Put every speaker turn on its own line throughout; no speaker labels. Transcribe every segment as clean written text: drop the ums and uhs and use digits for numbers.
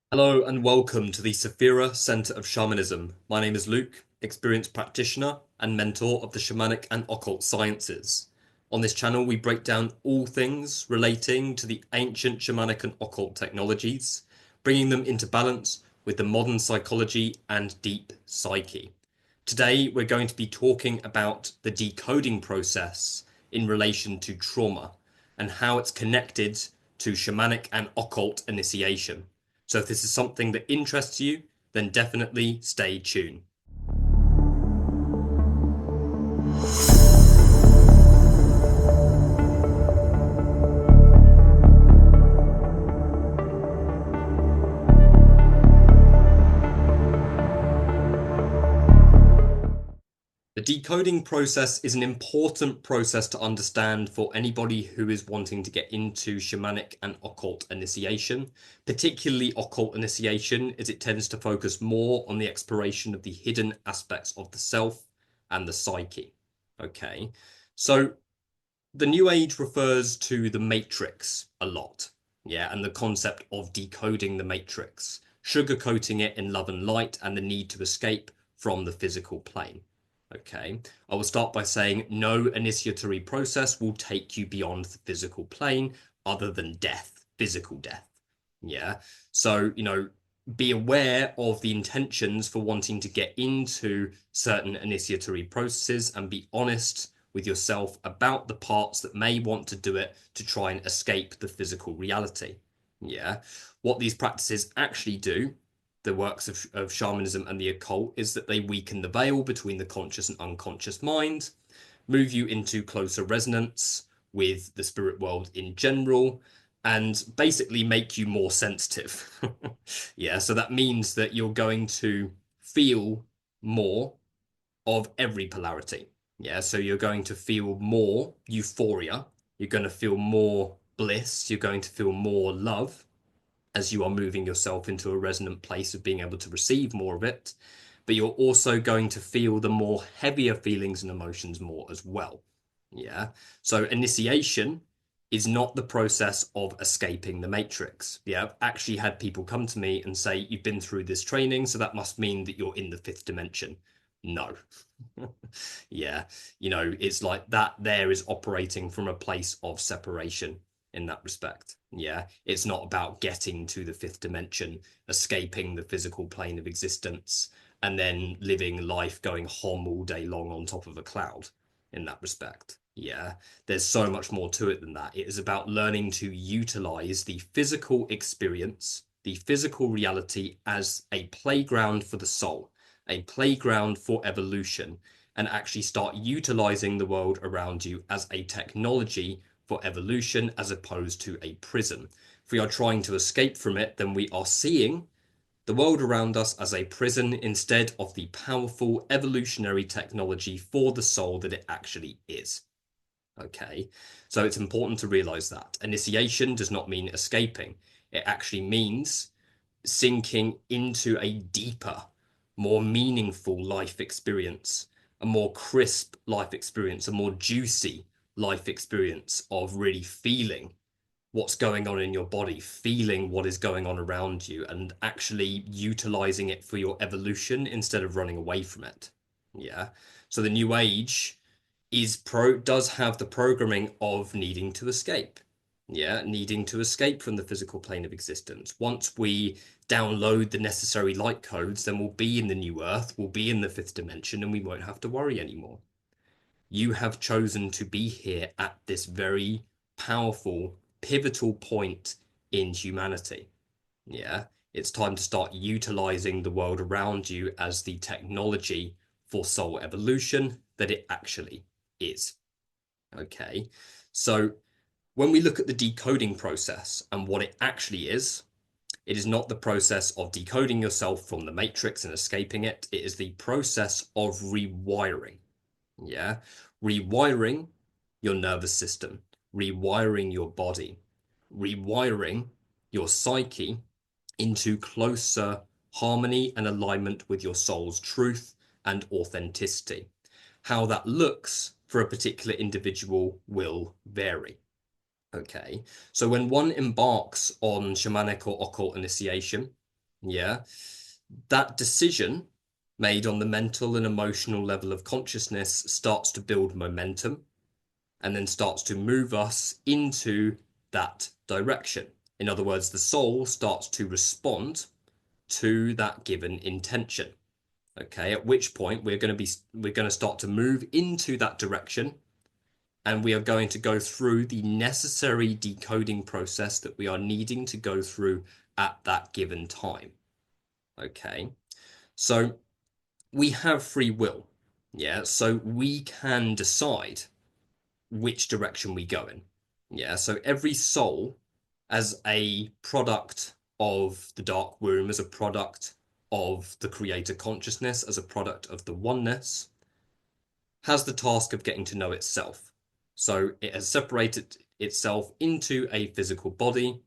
Hello and welcome to the Sephirah Center of Shamanism. My name is Luke, experienced practitioner and mentor of the Shamanic and Occult Sciences. On this channel, we break down all things relating to the ancient shamanic and occult technologies, bringing them into balance with the modern psychology and deep psyche. Today, we're going to be talking about the decoding process in relation to trauma and how it's connected to shamanic and occult initiation. So if this is something that interests you, then definitely stay tuned. The decoding process is an important process to understand for anybody who is wanting to get into shamanic and occult initiation, particularly occult initiation, as it tends to focus more on the exploration of the hidden aspects of the self and the psyche. Okay, so the New Age refers to the matrix a lot, yeah, and the concept of decoding the matrix, sugarcoating it in love and light, and the need to escape from the physical plane. Okay, I will start by saying no initiatory process will take you beyond the physical plane other than death, physical death. Yeah, so, be aware of the intentions for wanting to get into certain initiatory processes and be honest with yourself about the parts that may want to do it to try and escape the physical reality. Yeah, what these practices actually do, the works of shamanism and the occult, is that they weaken the veil between the conscious and unconscious mind, move you into closer resonance with the spirit world in general, and basically make you more sensitive. Yeah, so that means that you're going to feel more of every polarity. Yeah, so you're going to feel more euphoria, you're going to feel more bliss, you're going to feel more love, as you are moving yourself into a resonant place of being able to receive more of it, but you're also going to feel the more heavier feelings and emotions more as well. Yeah. So initiation is not the process of escaping the matrix. Yeah. I've actually had people come to me and say, you've been through this training, so that must mean that you're in the fifth dimension. No. Yeah. It's like that there is operating from a place of separation in that respect. Yeah, it's not about getting to the fifth dimension, escaping the physical plane of existence, and then living life going hom all day long on top of a cloud in that respect. Yeah, there's so much more to it than that. It is about learning to utilize the physical experience, the physical reality as a playground for the soul, a playground for evolution, and actually start utilizing the world around you as a technology for evolution as opposed to a prison. If we are trying to escape from it, then we are seeing the world around us as a prison instead of the powerful evolutionary technology for the soul that it actually is. Okay, so it's important to realize that initiation does not mean escaping. It actually means sinking into a deeper, more meaningful life experience, a more crisp life experience, a more juicy life experience of really feeling what's going on in your body, feeling what is going on around you, and actually utilizing it for your evolution instead of running away from it. Yeah. So the New Age does have the programming of needing to escape. Yeah, needing to escape from the physical plane of existence. Once we download the necessary light codes, then we'll be in the new earth, we'll be in the fifth dimension, and we won't have to worry anymore. You have chosen to be here at this very powerful, pivotal point in humanity. Yeah, it's time to start utilizing the world around you as the technology for soul evolution that it actually is. Okay, so when we look at the decoding process and what it actually is, it is not the process of decoding yourself from the matrix and escaping it. It is the process of rewiring. Yeah, rewiring your nervous system, rewiring your body, rewiring your psyche into closer harmony and alignment with your soul's truth and authenticity. How that looks for a particular individual will vary. Okay, so when one embarks on shamanic or occult initiation, Yeah. That decision made on the mental and emotional level of consciousness starts to build momentum and then starts to move us into that direction. In other words, the soul starts to respond to that given intention. Okay, at which point we're going to start to move into that direction, and we are going to go through the necessary decoding process that we are needing to go through at that given time. Okay, so we have free will. Yeah, so we can decide which direction we go in. Yeah, so every soul, as a product of the dark womb, as a product of the creator consciousness, as a product of the oneness, has the task of getting to know itself. So it has separated itself into a physical body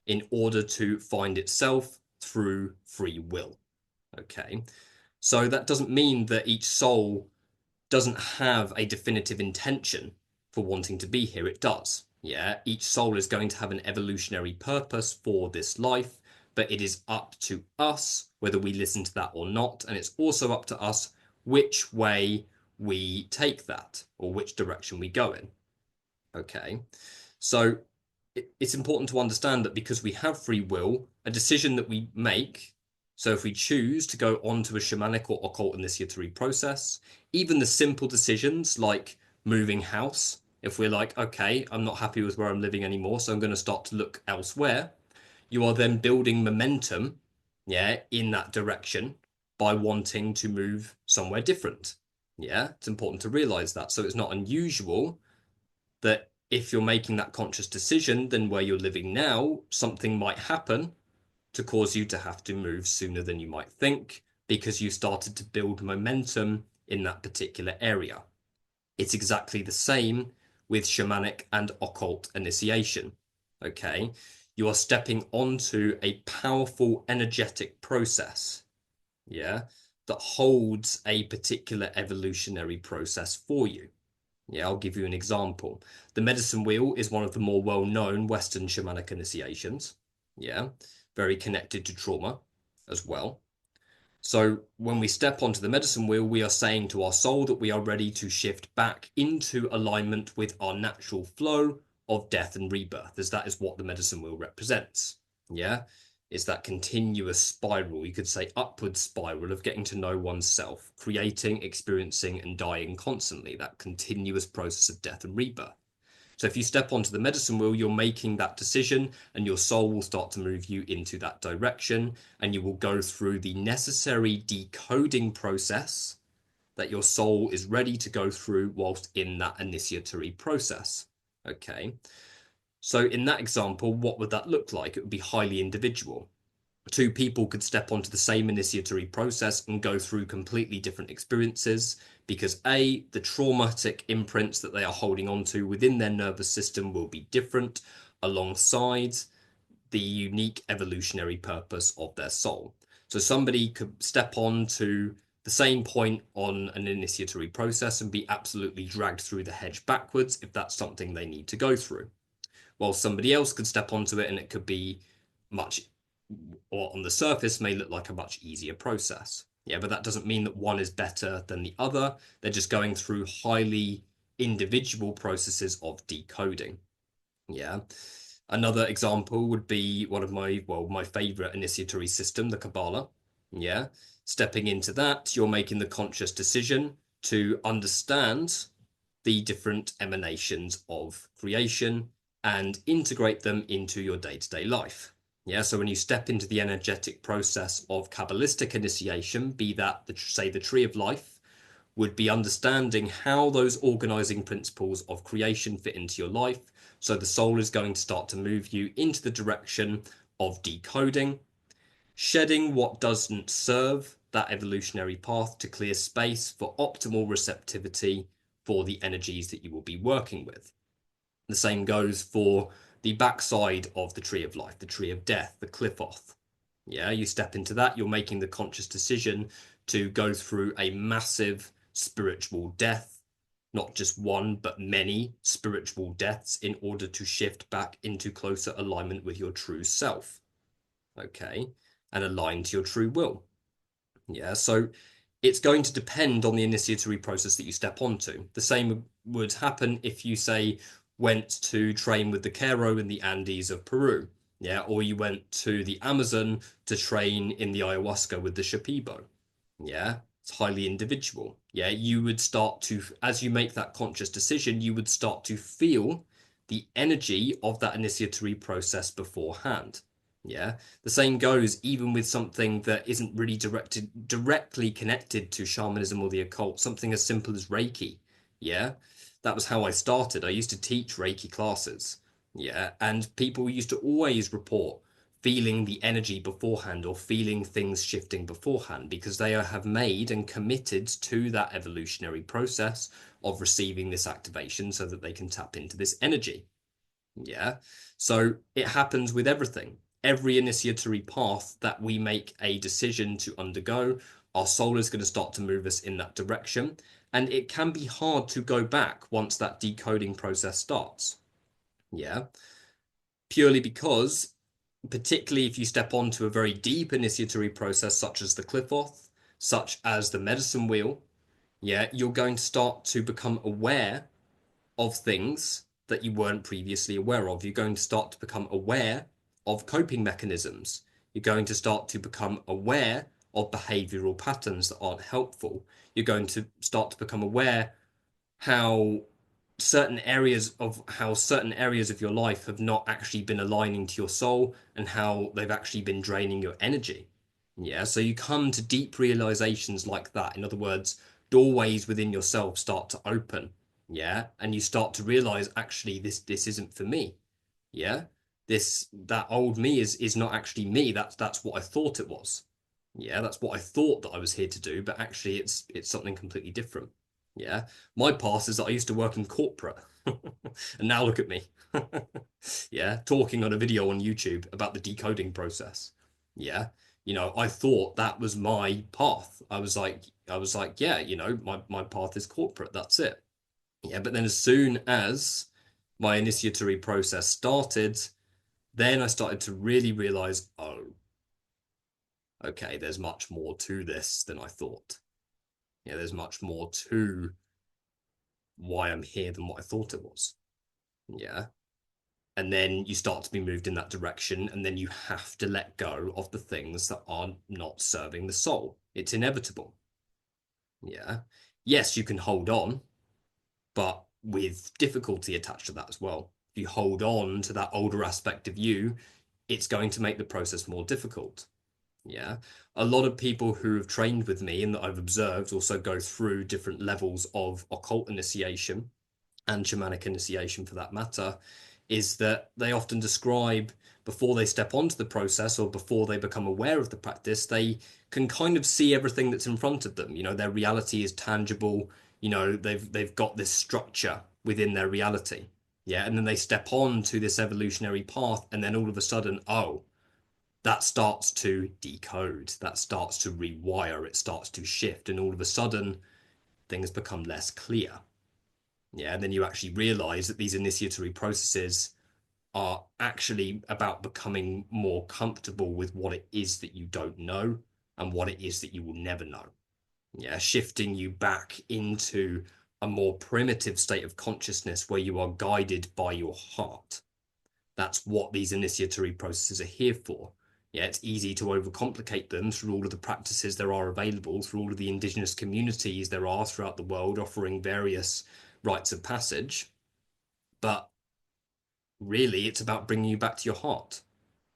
in order to find itself through free will. Okay, so that doesn't mean that each soul doesn't have a definitive intention for wanting to be here. It does. Yeah, each soul is going to have an evolutionary purpose for this life, but it is up to us whether we listen to that or not. And it's also up to us which way we take that or which direction we go in. Okay. So it's important to understand that because we have free will, a decision that we make, so if we choose to go on to a shamanic or occult initiatory process, even the simple decisions like moving house, if we're like, okay, I'm not happy with where I'm living anymore, so I'm going to start to look elsewhere, you are then building momentum, yeah, in that direction by wanting to move somewhere different. Yeah, it's important to realize that. So it's not unusual that if you're making that conscious decision, then where you're living now, something might happen to cause you to have to move sooner than you might think because you started to build momentum in that particular area. It's exactly the same with shamanic and occult initiation. Okay, you are stepping onto a powerful energetic process, yeah, that holds a particular evolutionary process for you. Yeah, I'll give you an example. The medicine wheel is one of the more well-known Western shamanic initiations. Yeah, very connected to trauma as well. So when we step onto the medicine wheel, we are saying to our soul that we are ready to shift back into alignment with our natural flow of death and rebirth, as that is what the medicine wheel represents. Yeah, it's that continuous spiral, you could say upward spiral of getting to know oneself, creating, experiencing, and dying constantly, that continuous process of death and rebirth. So if you step onto the medicine wheel, you're making that decision and your soul will start to move you into that direction, and you will go through the necessary decoding process that your soul is ready to go through whilst in that initiatory process. Okay. So in that example, what would that look like? It would be highly individual. Two people could step onto the same initiatory process and go through completely different experiences because A, the traumatic imprints that they are holding onto within their nervous system will be different alongside the unique evolutionary purpose of their soul. So somebody could step on to the same point on an initiatory process and be absolutely dragged through the hedge backwards if that's something they need to go through, while somebody else could step onto it and it could be much, or on the surface may look like a much easier process. Yeah, but that doesn't mean that one is better than the other. They're just going through highly individual processes of decoding. Yeah. Another example would be one of my favorite initiatory system, the Kabbalah. Yeah. Stepping into that, you're making the conscious decision to understand the different emanations of creation and integrate them into your day-to-day life. Yeah, so when you step into the energetic process of Kabbalistic initiation, be that, say, the tree of life, would be understanding how those organizing principles of creation fit into your life. So the soul is going to start to move you into the direction of decoding, shedding what doesn't serve that evolutionary path to clear space for optimal receptivity for the energies that you will be working with. The same goes for the backside of the tree of life, the tree of death, the Qliphoth. Yeah, you step into that, you're making the conscious decision to go through a massive spiritual death, not just one, but many spiritual deaths in order to shift back into closer alignment with your true self. Okay. and align to your true will. Yeah, so it's going to depend on the initiatory process that you step onto. The same would happen if you, say, went to train with the Quero in the Andes of Peru. Yeah, or you went to the Amazon to train in the ayahuasca with the Shipibo. Yeah, it's highly individual. Yeah, you would start to, as you make that conscious decision, you would start to feel the energy of that initiatory process beforehand. Yeah, the same goes even with something that isn't really directly connected to shamanism or the occult, something as simple as Reiki. Yeah, that was how I started. I used to teach Reiki classes. Yeah, and people used to always report feeling the energy beforehand or feeling things shifting beforehand because they have made and committed to that evolutionary process of receiving this activation so that they can tap into this energy. Yeah. So it happens with everything. Every initiatory path that we make a decision to undergo, our soul is going to start to move us in that direction. And it can be hard to go back once that decoding process starts. Yeah. Purely because, particularly if you step onto a very deep initiatory process, such as the Qliphoth, such as the medicine wheel, yeah, you're going to start to become aware of things that you weren't previously aware of. You're going to start to become aware of coping mechanisms. You're going to start to become aware of behavioral patterns that aren't helpful. You're going to start to become aware how certain areas of your life have not actually been aligning to your soul and how they've actually been draining your energy. Yeah, so you come to deep realizations like that. In other words, doorways within yourself start to open. Yeah, and you start to realize actually this isn't for me. Yeah, this that old me is not actually me. That's what I thought it was. Yeah, that's what I thought that I was here to do, but actually it's something completely different. Yeah, my past is that I used to work in corporate, and now look at me. Yeah, talking on a video on YouTube about the decoding process. Yeah, I thought that was my path. I was like, yeah, my path is corporate. That's it. Yeah, but then as soon as my initiatory process started, then I started to really realize, oh, okay, there's much more to this than I thought. Yeah, there's much more to why I'm here than what I thought it was. Yeah. And then you start to be moved in that direction, and then you have to let go of the things that are not serving the soul. It's inevitable. Yeah. Yes, you can hold on, but with difficulty attached to that as well. If you hold on to that older aspect of you, it's going to make the process more difficult. Yeah. A lot of people who have trained with me and that I've observed also go through different levels of occult initiation and shamanic initiation for that matter, is that they often describe before they step onto the process or before they become aware of the practice, they can kind of see everything that's in front of them. Their reality is tangible. They've got this structure within their reality. Yeah, and then they step on to this evolutionary path, and then all of a sudden, oh, that starts to decode, that starts to rewire, it starts to shift, and all of a sudden things become less clear. Yeah, and then you actually realize that these initiatory processes are actually about becoming more comfortable with what it is that you don't know and what it is that you will never know. Yeah, shifting you back into a more primitive state of consciousness where you are guided by your heart. That's what these initiatory processes are here for. Yeah, it's easy to overcomplicate them through all of the practices there are available, through all of the indigenous communities there are throughout the world offering various rites of passage. But really, it's about bringing you back to your heart.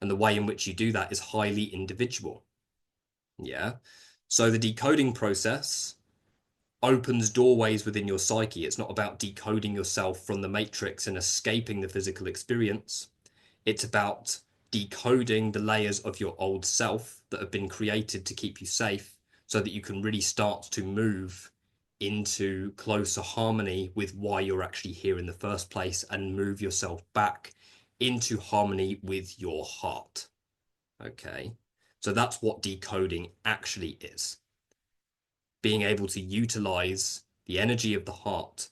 And the way in which you do that is highly individual. Yeah. So the decoding process opens doorways within your psyche. It's not about decoding yourself from the matrix and escaping the physical experience. It's about decoding the layers of your old self that have been created to keep you safe so that you can really start to move into closer harmony with why you're actually here in the first place and move yourself back into harmony with your heart. Okay. So that's what decoding actually is. Being able to utilize the energy of the heart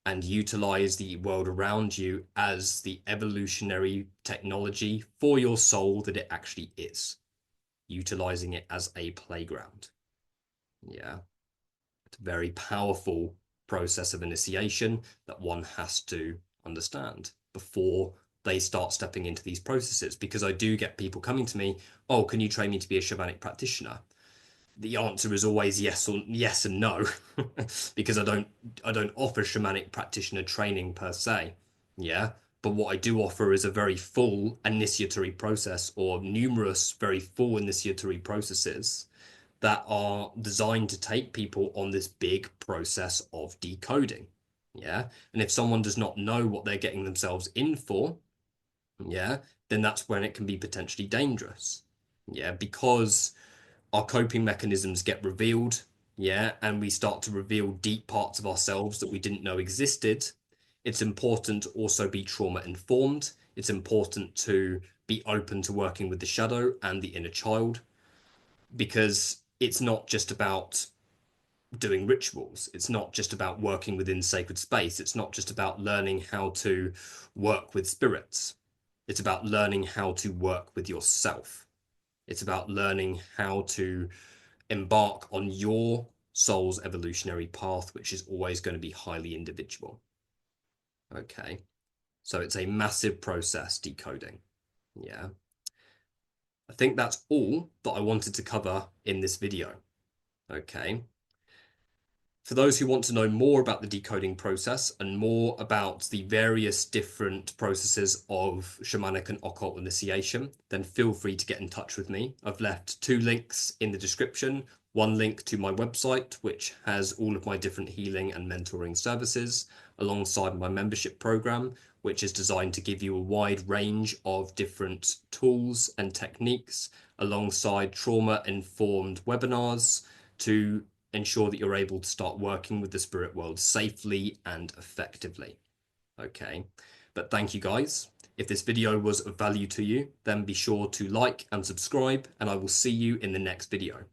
and utilize the world around you as the evolutionary technology for your soul that it actually is. utilizing it as a playground. Yeah, it's a very powerful process of initiation that one has to understand before they start stepping into these processes. Because I do get people coming to me, oh, can you train me to be a shamanic practitioner? The answer is always yes or yes and no, because I don't offer shamanic practitioner training per se. Yeah. But what I do offer is a very full initiatory process, or numerous very full initiatory processes that are designed to take people on this big process of decoding. Yeah. And if someone does not know what they're getting themselves in for, yeah, then that's when it can be potentially dangerous. Yeah, because our coping mechanisms get revealed, yeah, and we start to reveal deep parts of ourselves that we didn't know existed. It's important to also be trauma informed. It's important to be open to working with the shadow and the inner child, because it's not just about doing rituals. It's not just about working within sacred space. It's not just about learning how to work with spirits. It's about learning how to work with yourself. It's about learning how to embark on your soul's evolutionary path, which is always going to be highly individual. Okay. So it's a massive process, decoding. Yeah. I think that's all that I wanted to cover in this video. Okay. For those who want to know more about the decoding process and more about the various different processes of shamanic and occult initiation, then feel free to get in touch with me. I've left 2 links in the description. One link to my website, which has all of my different healing and mentoring services, alongside my membership program, which is designed to give you a wide range of different tools and techniques, alongside trauma-informed webinars to ensure that you're able to start working with the spirit world safely and effectively. Okay, but thank you guys. If this video was of value to you, then be sure to like and subscribe, and I will see you in the next video.